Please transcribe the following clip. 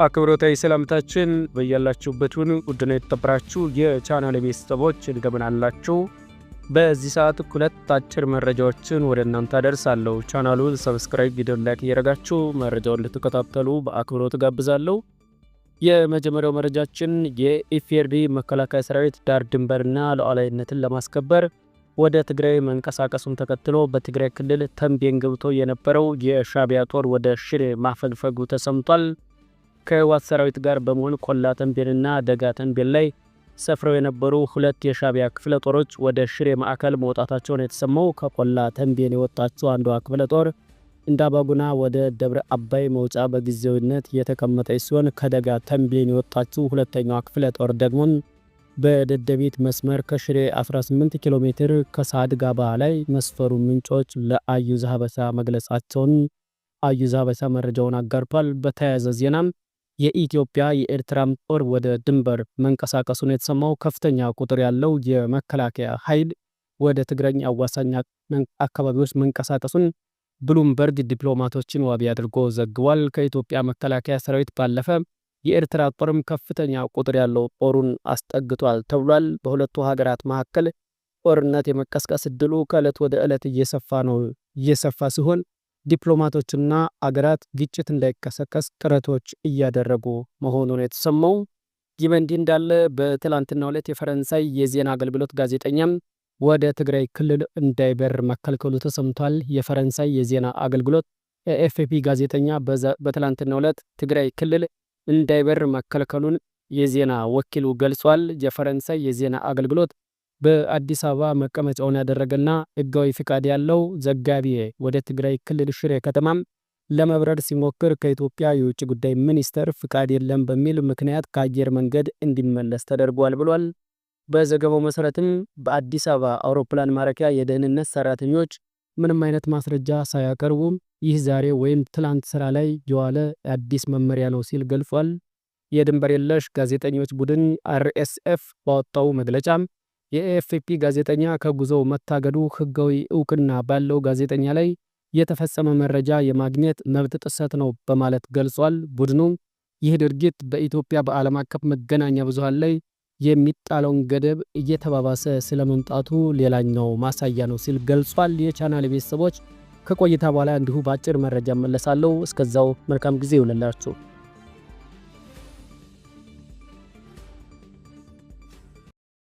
አክብሮታዊ ሰላምታችን በያላችሁበት ሁሉ ውድና የተከበራችሁ የቻናሌ ቤተሰቦች እንደምን አላችሁ? በዚህ ሰዓት ሁለት አጭር መረጃዎችን ወደ እናንተ አደርሳለሁ። ቻናሉን ሰብስክራይብ፣ ቪዲዮ ላይክ እያደረጋችሁ መረጃውን ልትከታተሉ በአክብሮት ጋብዛለሁ። የመጀመሪያው መረጃችን የኢፌዴሪ መከላከያ ሰራዊት ዳር ድንበርና ሉዓላዊነትን ለማስከበር ወደ ትግራይ መንቀሳቀሱን ተከትሎ በትግራይ ክልል ተንቤን ገብቶ የነበረው የሻዕቢያ ጦር ወደ ሽሬ ማፈግፈጉ ተሰምቷል። ከህወሓት ሰራዊት ጋር በመሆን ቆላ ተንቤንና ደጋ ተንቤን ላይ ሰፍረው የነበሩ ሁለት የሻዕቢያ ክፍለ ጦሮች ወደ ሽሬ ማዕከል መውጣታቸውን የተሰማው ከቆላ ተንቤን የወጣችው አንዷ ክፍለ ጦር እንዳባጉና ወደ ደብረ አባይ መውጫ በጊዜያዊነት የተቀመጠች ሲሆን ከደጋ ተንቤን የወጣችው ሁለተኛዋ ክፍለ ጦር ደግሞ በደደቢት መስመር ከሽሬ 18 ኪሎ ሜትር ከሳድ ጋባ ላይ መስፈሩ ምንጮች ለአዩዝ ሀበሻ መግለጻቸውን አዩዝ ሀበሻ መረጃውን አጋርቷል። በተያያዘ ዜናም የኢትዮጵያ የኤርትራም ጦር ወደ ድንበር መንቀሳቀሱን የተሰማው ከፍተኛ ቁጥር ያለው የመከላከያ ኃይል ወደ ትግራይ አዋሳኝ አካባቢዎች መንቀሳቀሱን ብሉምበርግ ዲፕሎማቶችን ዋቢ አድርጎ ዘግቧል። ከኢትዮጵያ መከላከያ ሰራዊት ባለፈ የኤርትራ ጦርም ከፍተኛ ቁጥር ያለው ጦሩን አስጠግቷል ተብሏል። በሁለቱ ሀገራት መካከል ጦርነት የመቀስቀስ እድሉ ከዕለት ወደ ዕለት እየሰፋ ሲሆን ዲፕሎማቶችና አገራት ግጭት እንዳይቀሰቀስ ጥረቶች እያደረጉ መሆኑን የተሰማው። ይህ በእንዲህ እንዳለ በትላንትናው ዕለት የፈረንሳይ የዜና አገልግሎት ጋዜጠኛም ወደ ትግራይ ክልል እንዳይበር መከልከሉ ተሰምቷል። የፈረንሳይ የዜና አገልግሎት ኤኤፍፒ ጋዜጠኛ በትላንትናው ዕለት ትግራይ ክልል እንዳይበር መከልከሉን የዜና ወኪሉ ገልጿል። የፈረንሳይ የዜና አገልግሎት በአዲስ አበባ መቀመጫውን ያደረገና ህጋዊ ፍቃድ ያለው ዘጋቢ ወደ ትግራይ ክልል ሽሬ ከተማም ለመብረር ሲሞክር ከኢትዮጵያ የውጭ ጉዳይ ሚኒስቴር ፍቃድ የለም በሚል ምክንያት ከአየር መንገድ እንዲመለስ ተደርጓል ብሏል። በዘገባው መሰረትም በአዲስ አበባ አውሮፕላን ማረፊያ የደህንነት ሰራተኞች ምንም አይነት ማስረጃ ሳያቀርቡ ይህ ዛሬ ወይም ትላንት ስራ ላይ የዋለ አዲስ መመሪያ ነው ሲል ገልጿል። የድንበር የለሽ ጋዜጠኞች ቡድን አርኤስኤፍ ባወጣው መግለጫም የኤኤፍፒ ጋዜጠኛ ከጉዞው መታገዱ ህጋዊ እውቅና ባለው ጋዜጠኛ ላይ የተፈጸመ መረጃ የማግኘት መብት ጥሰት ነው በማለት ገልጿል። ቡድኑ ይህ ድርጊት በኢትዮጵያ በዓለም አቀፍ መገናኛ ብዙሃን ላይ የሚጣለውን ገደብ እየተባባሰ ስለመምጣቱ ሌላኛው ማሳያ ነው ሲል ገልጿል። የቻናል ቤተሰቦች ከቆይታ በኋላ እንዲሁ በአጭር መረጃ መለሳለሁ። እስከዛው መልካም ጊዜ ይሁንላችሁ።